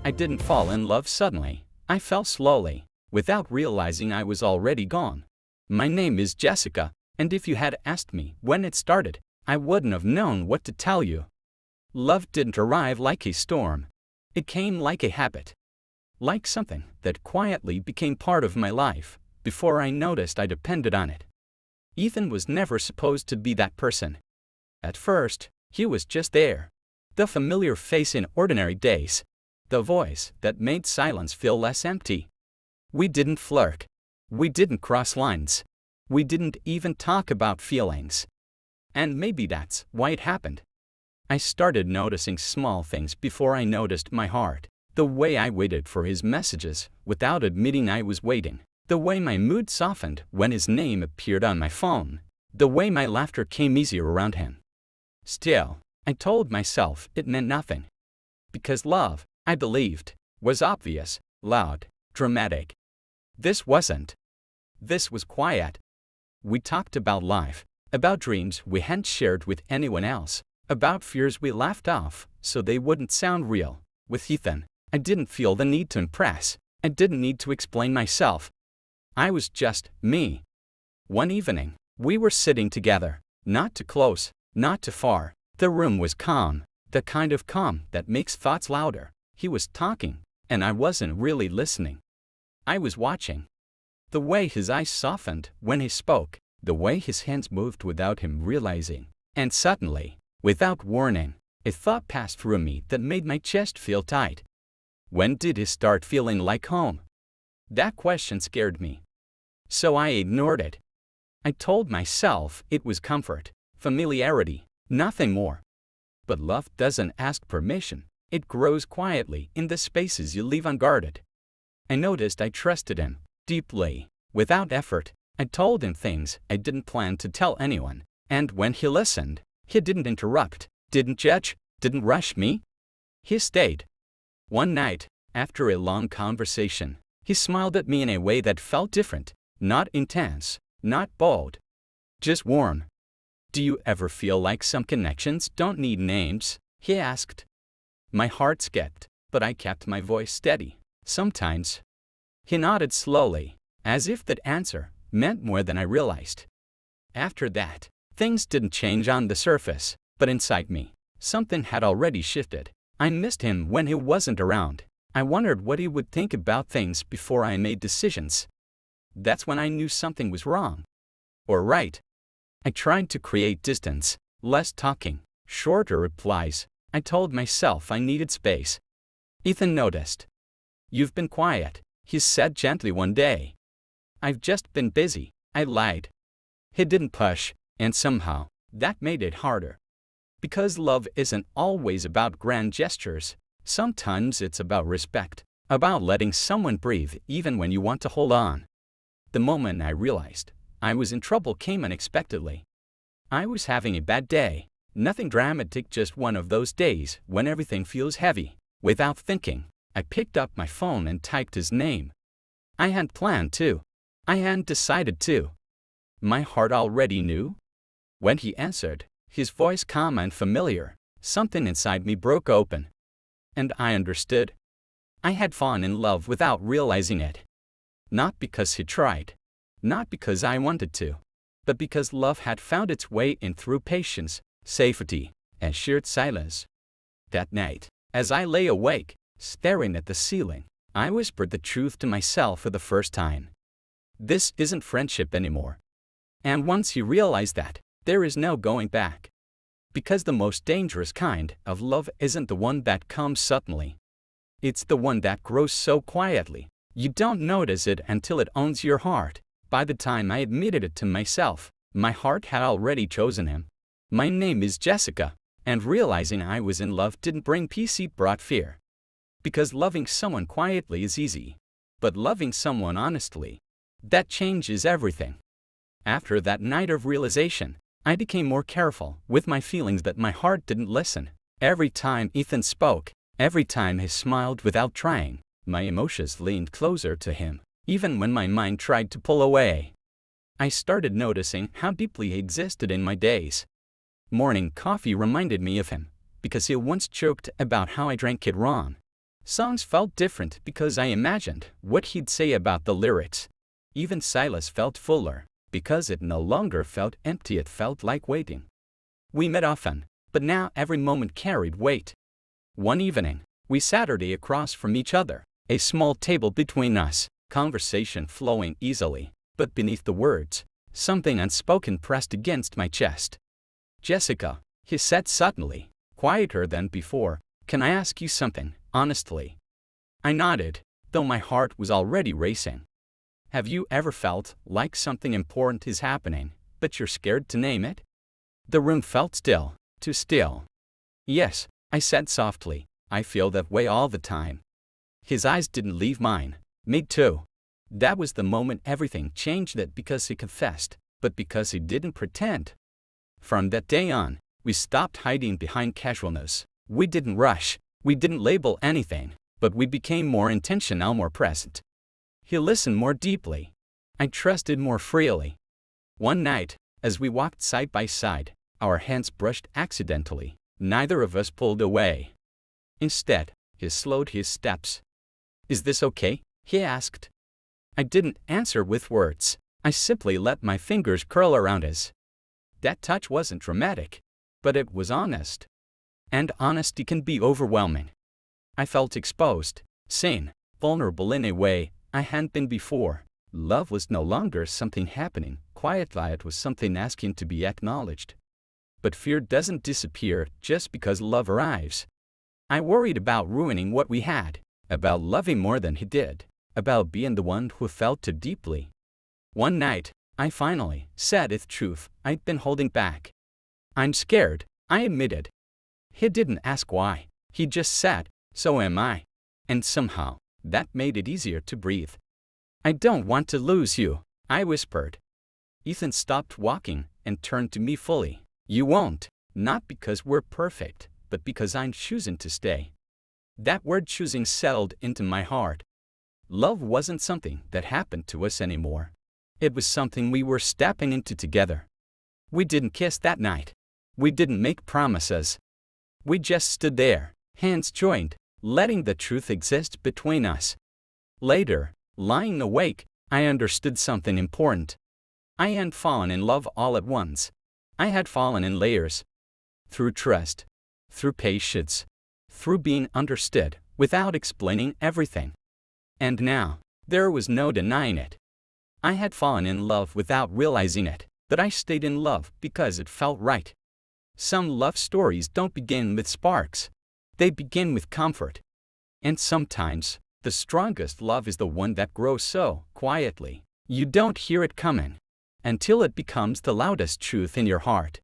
I didn't fall in love suddenly. I fell slowly, without realizing I was already gone. My name is Jessica, and if you had asked me when it started, I wouldn't have known what to tell you. Love didn't arrive like a storm. It came like a habit. Like something that quietly became part of my life, before I noticed I depended on it. Ethan was never supposed to be that person. At first, he was just there. The familiar face in ordinary days. The voice that made silence feel less empty. We didn't flirt. We didn't cross lines. We didn't even talk about feelings. And maybe that's why it happened. I started noticing small things before I noticed my heart. The way I waited for his messages without admitting I was waiting. The way my mood softened when his name appeared on my phone. The way my laughter came easier around him. Still, I told myself it meant nothing. Because love, I believed, was obvious, loud, dramatic. This wasn't. This was quiet. We talked about life, about dreams we hadn't shared with anyone else, about fears we laughed off so they wouldn't sound real. With Ethan, I didn't feel the need to impress. I didn't need to explain myself. I was just me. One evening, we were sitting together, not too close, not too far. The room was calm, the kind of calm that makes thoughts louder. He was talking, and I wasn't really listening. I was watching. The way his eyes softened when he spoke, the way his hands moved without him realizing. And suddenly, without warning, a thought passed through me that made my chest feel tight. When did he start feeling like home? That question scared me. So I ignored it. I told myself it was comfort, familiarity, nothing more. But love doesn't ask permission. It grows quietly in the spaces you leave unguarded. I noticed I trusted him, deeply, without effort. I told him things I didn't plan to tell anyone. And when he listened, he didn't interrupt, didn't judge, didn't rush me. He stayed. One night, after a long conversation, he smiled at me in a way that felt different, not intense, not bold, just warm. Do you ever feel like some connections don't need names? He asked. My heart skipped, but I kept my voice steady. Sometimes. He nodded slowly, as if that answer meant more than I realized. After that, things didn't change on the surface, but inside me, something had already shifted. I missed him when he wasn't around. I wondered what he would think about things before I made decisions. That's when I knew something was wrong. Or right. I tried to create distance, less talking, shorter replies. I told myself I needed space. Ethan noticed. You've been quiet, he said gently one day. I've just been busy, I lied. He didn't push, and somehow, that made it harder. Because love isn't always about grand gestures. Sometimes it's about respect, about letting someone breathe even when you want to hold on. The moment I realized I was in trouble came unexpectedly. I was having a bad day, nothing dramatic, just one of those days when everything feels heavy. Without thinking, I picked up my phone and typed his name. I hadn't planned to. I hadn't decided to. My heart already knew. When he answered, his voice calm and familiar, something inside me broke open. And I understood. I had fallen in love without realizing it. Not because he tried. Not because I wanted to. But because love had found its way in through patience, safety, and shared silence. That night, as I lay awake, staring at the ceiling, I whispered the truth to myself for the first time. This isn't friendship anymore. And once you realize that, there is no going back. Because the most dangerous kind of love isn't the one that comes suddenly. It's the one that grows so quietly, you don't notice it until it owns your heart. By the time I admitted it to myself, my heart had already chosen him. My name is Jessica, and realizing I was in love didn't bring peace, it brought fear. Because loving someone quietly is easy. But loving someone honestly, that changes everything. After that night of realization, I became more careful with my feelings that my heart didn't listen. Every time Ethan spoke, every time he smiled without trying, my emotions leaned closer to him, even when my mind tried to pull away. I started noticing how deeply he existed in my days. Morning coffee reminded me of him, because he once joked about how I drank it wrong. Songs felt different because I imagined what he'd say about the lyrics. Even silence felt fuller, because it no longer felt empty, it felt like waiting. We met often, but now every moment carried weight. One evening, we sat across from each other, a small table between us, conversation flowing easily, but beneath the words, something unspoken pressed against my chest. "Jessica," he said suddenly, quieter than before, "can I ask you something, honestly?" I nodded, though my heart was already racing. "Have you ever felt like something important is happening, but you're scared to name it?" The room felt still, too still. "Yes," I said softly, "I feel that way all the time." His eyes didn't leave mine. "Me too." That was the moment everything changed, not because he confessed, but because he didn't pretend. From that day on, we stopped hiding behind casualness. We didn't rush, we didn't label anything, but we became more intentional, more present. He listened more deeply. I trusted more freely. One night, as we walked side by side, our hands brushed accidentally. Neither of us pulled away. Instead, he slowed his steps. "Is this okay?" he asked. I didn't answer with words. I simply let my fingers curl around his. That touch wasn't dramatic, but it was honest. And honesty can be overwhelming. I felt exposed, seen, vulnerable in a way I hadn't been before. Love was no longer something happening quietly, it was something asking to be acknowledged. But fear doesn't disappear just because love arrives. I worried about ruining what we had, about loving more than he did, about being the one who felt too deeply. One night, I finally said the truth I'd been holding back. "I'm scared," I admitted. He didn't ask why. He just said, "So am I." And somehow, that made it easier to breathe. "I don't want to lose you," I whispered. Ethan stopped walking and turned to me fully. "You won't, not because we're perfect, but because I'm choosing to stay." That word choosing settled into my heart. Love wasn't something that happened to us anymore. It was something we were stepping into together. We didn't kiss that night. We didn't make promises. We just stood there, hands joined, letting the truth exist between us. Later, lying awake, I understood something important. I hadn't fallen in love all at once. I had fallen in layers. Through trust, through patience, through being understood without explaining everything. And now, there was no denying it. I had fallen in love without realizing it, but I stayed in love because it felt right. Some love stories don't begin with sparks. They begin with comfort. And sometimes, the strongest love is the one that grows so quietly, you don't hear it coming, until it becomes the loudest truth in your heart.